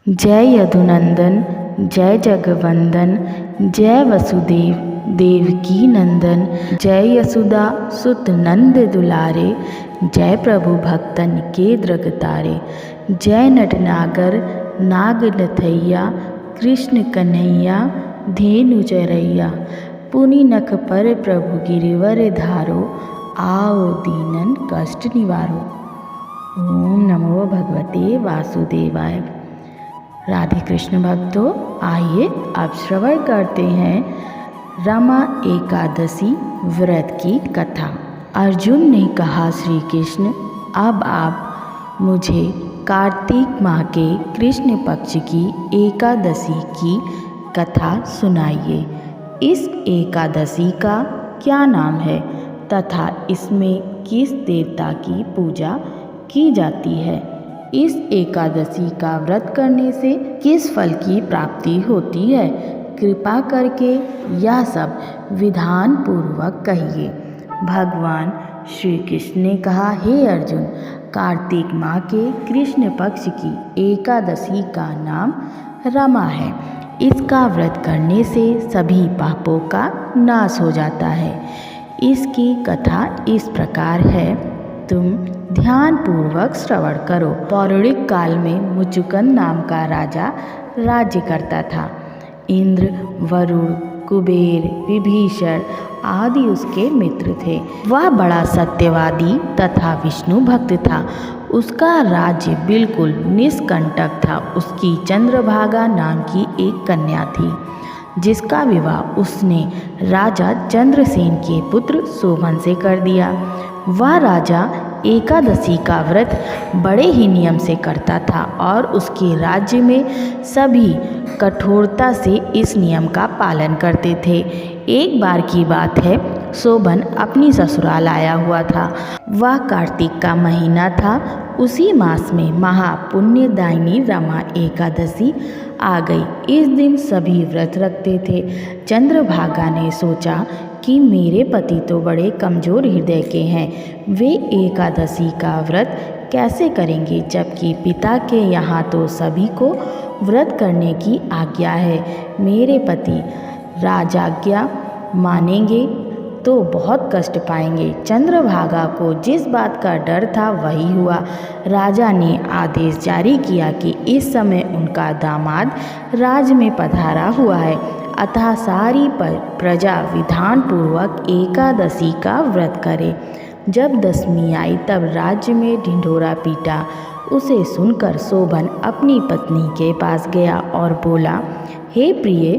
जय यदुनंदन, जय जगवंदन, जय वसुदेव देवकी नंदन, जय यशोदा सुत नंद दुलारे, जय प्रभु भक्तन के द्रगतारे। जय नटनागर नाग नथैया, कृष्ण कन्हैया धेनु चरैया। पुनि नख पर प्रभु गिरिवर धारो, आओ दीनन कष्ट निवारो। ओम नमो भगवते वासुदेवाय। राधे कृष्ण भक्तों, आइए अब श्रवण करते हैं रमा एकादशी व्रत की कथा। अर्जुन ने कहा, श्री कृष्ण अब आप मुझे कार्तिक माह के कृष्ण पक्ष की एकादशी की कथा सुनाइए। इस एकादशी का क्या नाम है तथा इसमें किस देवता की पूजा की जाती है? इस एकादशी का व्रत करने से किस फल की प्राप्ति होती है? कृपा करके यह सब विधान पूर्वक कहिए। भगवान श्री कृष्ण ने कहा, हे अर्जुन, कार्तिक माह के कृष्ण पक्ष की एकादशी का नाम रमा है। इसका व्रत करने से सभी पापों का नाश हो जाता है। इसकी कथा इस प्रकार है, तुम ध्यान पूर्वक श्रवण करो। पौराणिक काल में मुचुकन नाम का राजा राज्य करता था। इंद्र, वरुण, कुबेर, विभीषण आदि उसके मित्र थे। वह बड़ा सत्यवादी तथा विष्णु भक्त था। उसका राज्य बिल्कुल निष्कंटक था। उसकी चंद्रभागा नाम की एक कन्या थी, जिसका विवाह उसने राजा चंद्रसेन के पुत्र शोभन से कर दिया। वह राजा एकादशी का व्रत बड़े ही नियम से करता था और उसके राज्य में सभी कठोरता से इस नियम का पालन करते थे। एक बार की बात है, शोभन अपनी ससुराल आया हुआ था। वह कार्तिक का महीना था। उसी मास में महापुण्यदायिनी रमा एकादशी आ गई। इस दिन सभी व्रत रखते थे। चंद्रभागा ने सोचा कि मेरे पति तो बड़े कमज़ोर हृदय के हैं, वे एकादशी का व्रत कैसे करेंगे, जबकि पिता के यहाँ तो सभी को व्रत करने की आज्ञा है। मेरे पति राजाज्ञा मानेंगे तो बहुत कष्ट पाएंगे। चंद्रभागा को जिस बात का डर था वही हुआ। राजा ने आदेश जारी किया कि इस समय उनका दामाद राज में पधारा हुआ है, अतः सारी प्रजा विधान पूर्वक एकादशी का व्रत करे। जब दशमी आई तब राज्य में ढिंढोरा पीटा। उसे सुनकर शोभन अपनी पत्नी के पास गया और बोला, हे प्रिय,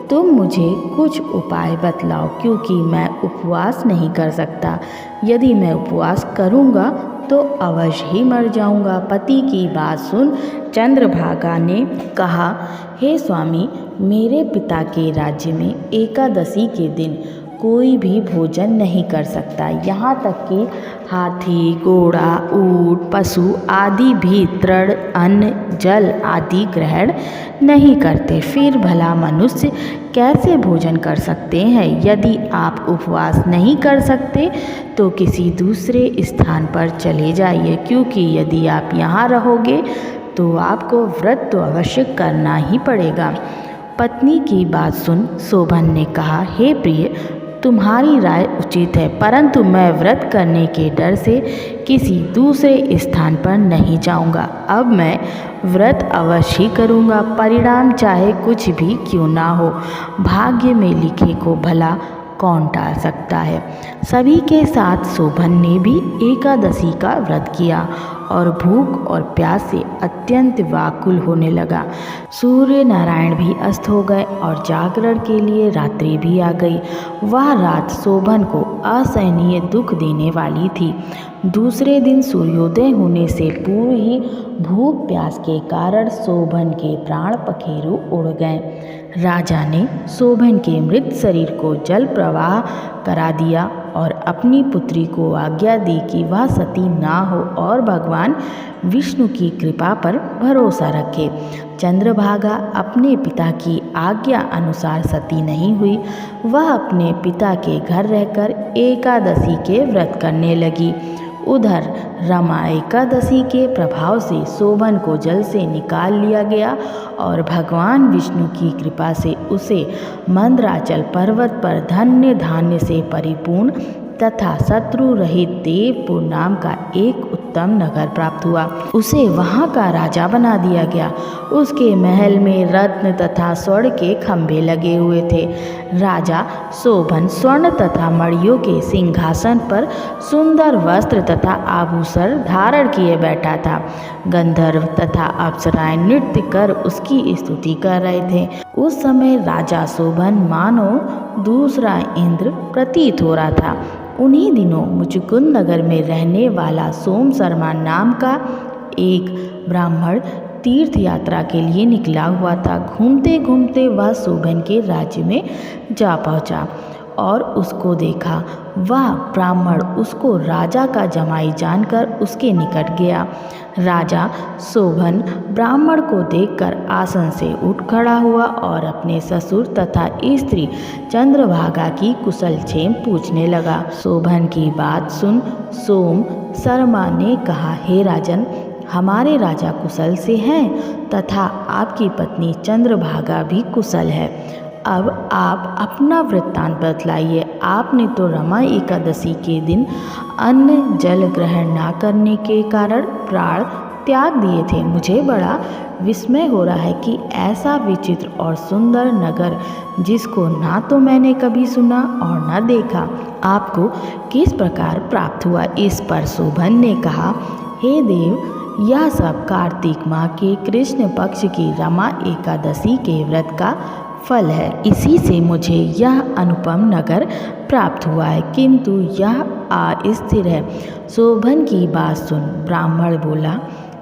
तुम मुझे कुछ उपाय बतलाओ, क्योंकि मैं उपवास नहीं कर सकता। यदि मैं उपवास करूँगा तो अवश्य ही मर जाऊँगा। पति की बात सुन चंद्रभागा ने कहा, हे स्वामी, मेरे पिता के राज्य में एकादशी के दिन कोई भी भोजन नहीं कर सकता। यहाँ तक कि हाथी, घोड़ा, ऊंट, पशु आदि भी तृण, अन्न, जल आदि ग्रहण नहीं करते। फिर भला मनुष्य कैसे भोजन कर सकते हैं? यदि आप उपवास नहीं कर सकते तो किसी दूसरे स्थान पर चले जाइए, क्योंकि यदि आप यहाँ रहोगे तो आपको व्रत तो अवश्य करना ही पड़ेगा। पत्नी की बात सुन शोभन ने कहा, हे प्रिय, तुम्हारी राय उचित है, परंतु मैं व्रत करने के डर से किसी दूसरे स्थान पर नहीं जाऊंगा। अब मैं व्रत अवश्य करूंगा, परिणाम चाहे कुछ भी क्यों ना हो। भाग्य में लिखे को भला कौन टाल सकता है। सभी के साथ शोभन ने भी एकादशी का व्रत किया और भूख और प्यास से अत्यंत व्याकुल होने लगा। सूर्य नारायण भी अस्त हो गए और जागरण के लिए रात्रि भी आ गई। वह रात शोभन को असहनीय दुख देने वाली थी। दूसरे दिन सूर्योदय होने से पूर्व ही भूख प्यास के कारण शोभन के प्राण पखेरु उड़ गए। राजा ने शोभन के मृत शरीर को जल प्रवाह करा दिया और अपनी पुत्री को आज्ञा दी कि वह सती ना हो और भगवान विष्णु की कृपा पर भरोसा रखे। चंद्रभागा अपने पिता की आज्ञा अनुसार सती नहीं हुई। वह अपने पिता के घर रहकर एकादशी के व्रत करने लगी। उधर रमा एकादशी के प्रभाव से शोभन को जल से निकाल लिया गया और भगवान विष्णु की कृपा से उसे मंदराचल पर्वत पर धन्य धान्य से परिपूर्ण तथा शत्रु रहित देवपुर नाम का एक उत्तम नगर प्राप्त हुआ। उसे वहाँ का राजा बना दिया गया। उसके महल में रत्न तथा स्वर्ण के खंभे लगे हुए थे। राजा शोभन स्वर्ण तथा मणियों के सिंहासन पर सुंदर वस्त्र तथा आभूषण धारण किए बैठा था। गंधर्व तथा अप्सराएं नृत्य कर उसकी स्तुति कर रहे थे। उस समय राजा शोभन मानो दूसरा इंद्र प्रतीत हो रहा था। उन्हीं दिनों मुचुकुंद नगर में रहने वाला सोम शर्मा नाम का एक ब्राह्मण तीर्थ यात्रा के लिए निकला हुआ था। घूमते घूमते वह शोभन के राज्य में जा पहुंचा और उसको देखा। वह ब्राह्मण उसको राजा का जमाई जानकर उसके निकट गया। राजा शोभन ब्राह्मण को देखकर आसन से उठ खड़ा हुआ और अपने ससुर तथा स्त्री चंद्रभागा की कुशलक्षेम पूछने लगा। शोभन की बात सुन सोम शर्मा ने कहा, हे राजन, हमारे राजा कुशल से हैं तथा आपकी पत्नी चंद्रभागा भी कुशल है। अब आप अपना वृत्तांत बतलाइए। आपने तो रमा एकादशी के दिन अन्न जल ग्रहण न करने के कारण प्राण त्याग दिए थे। मुझे बड़ा विस्मय हो रहा है कि ऐसा विचित्र और सुंदर नगर जिसको ना तो मैंने कभी सुना और न देखा, आपको किस प्रकार प्राप्त हुआ। इस पर शोभन ने कहा, हे देव, यह सब कार्तिक माह के कृष्ण पक्ष की रमा एकादशी के व्रत का फल है। इसी से मुझे यह अनुपम नगर प्राप्त हुआ है, किंतु यह अस्थिर है। शोभन की बात सुन ब्राह्मण बोला,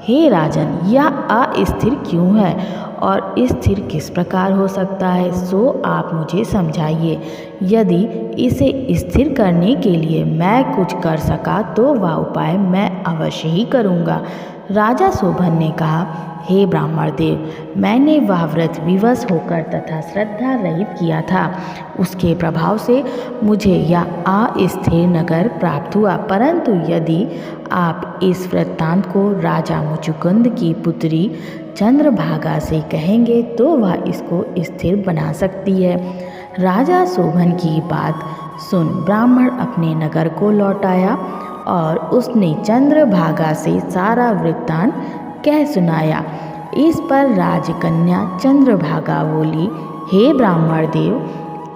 हे राजन, यह अस्थिर क्यों है और स्थिर किस प्रकार हो सकता है, सो आप मुझे समझाइए। यदि इसे स्थिर करने के लिए मैं कुछ कर सका तो वह उपाय मैं अवश्य ही करूँगा। राजा शोभन ने कहा, हे ब्राह्मण देव, मैंने वह व्रत विवश होकर तथा श्रद्धा रहित किया था। उसके प्रभाव से मुझे यह अस्थिर नगर प्राप्त हुआ। परंतु यदि आप इस वृत्तांत को राजा मुचुकुंद की पुत्री चंद्रभागा से कहेंगे तो वह इसको स्थिर बना सकती है। राजा शोभन की बात सुन ब्राह्मण अपने नगर को लौट आया और उसने चंद्रभागा से सारा वृत्तांत कह सुनाया। इस पर राजकन्या चंद्रभागा बोली, हे ब्राह्मण देव,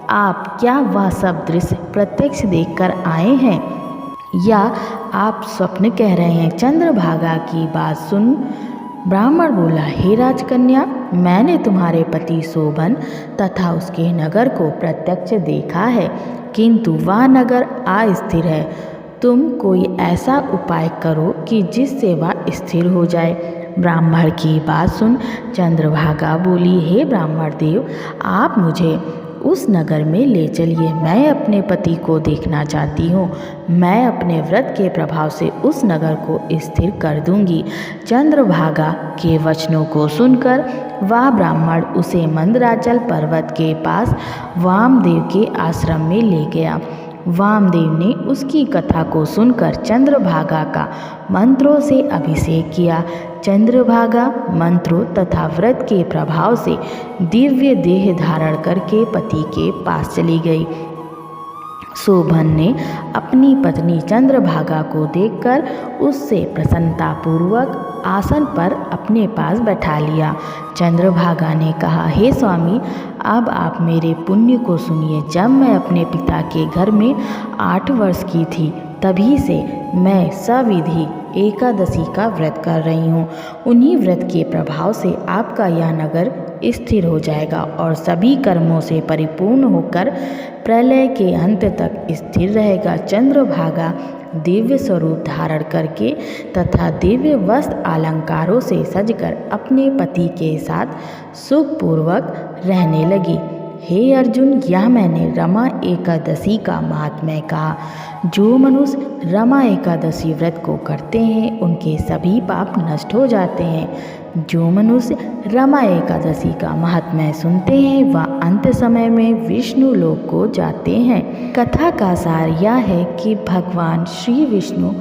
आप क्या वह सब दृश्य प्रत्यक्ष देखकर आए हैं या आप स्वप्न कह रहे हैं। चंद्रभागा की बात सुन ब्राह्मण बोला, हे राजकन्या, मैंने तुम्हारे पति शोभन तथा उसके नगर को प्रत्यक्ष देखा है, किंतु वह नगर अस्थिर है। तुम कोई ऐसा उपाय करो कि जिससे वह स्थिर हो जाए। ब्राह्मण की बात सुन चंद्रभागा बोली, हे ब्राह्मण देव, आप मुझे उस नगर में ले चलिए। मैं अपने पति को देखना चाहती हूँ। मैं अपने व्रत के प्रभाव से उस नगर को स्थिर कर दूंगी। चंद्रभागा के वचनों को सुनकर वह ब्राह्मण उसे मंदराचल पर्वत के पास वामदेव के आश्रम में ले गया। वामदेव ने उसकी कथा को सुनकर चंद्रभागा का मंत्रों से अभिषेक किया। चंद्रभागा मंत्रों तथा व्रत के प्रभाव से दिव्य देह धारण करके पति के पास चली गई। शोभन ने अपनी पत्नी चंद्रभागा को देखकर उससे प्रसन्नतापूर्वक आसन पर अपने पास बैठा लिया। चंद्रभागा ने कहा, हे स्वामी, अब आप मेरे पुण्य को सुनिए। जब मैं अपने पिता के घर में 8 वर्ष की थी, तभी से मैं सविधि एकादशी का व्रत कर रही हूँ। उन्हीं व्रत के प्रभाव से आपका यह नगर स्थिर हो जाएगा और सभी कर्मों से परिपूर्ण होकर प्रलय के अंत तक स्थिर रहेगा। चंद्रभागा दिव्य स्वरूप धारण करके तथा दिव्य वस्त्र अलंकारों से सजकर अपने पति के साथ सुखपूर्वक रहने लगी। हे अर्जुन, यह मैंने रमा एकादशी का महात्म्य कहा। जो मनुष्य रमा एकादशी व्रत को करते हैं उनके सभी पाप नष्ट हो जाते हैं। जो मनुष्य रमा एकादशी का महात्म्य सुनते हैं वह अंत समय में विष्णु लोक को जाते हैं। कथा का सार यह है कि भगवान श्री विष्णु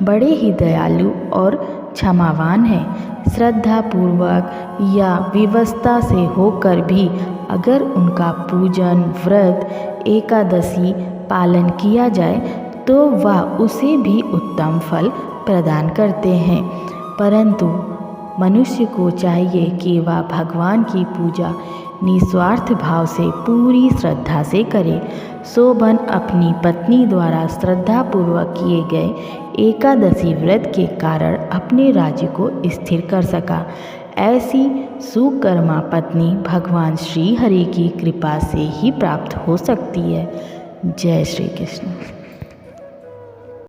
बड़े ही दयालु और क्षमावान है। श्रद्धा पूर्वक या विवशता से होकर भी अगर उनका पूजन, व्रत, एकादशी पालन किया जाए तो वह उसे भी उत्तम फल प्रदान करते हैं। परंतु मनुष्य को चाहिए कि वह भगवान की पूजा निस्वार्थ भाव से पूरी श्रद्धा से करे। शोभन अपनी पत्नी द्वारा श्रद्धापूर्वक किए गए एकादशी व्रत के कारण अपने राज्य को स्थिर कर सका। ऐसी सुकर्मा पत्नी भगवान श्री हरि की कृपा से ही प्राप्त हो सकती है। जय श्री कृष्ण।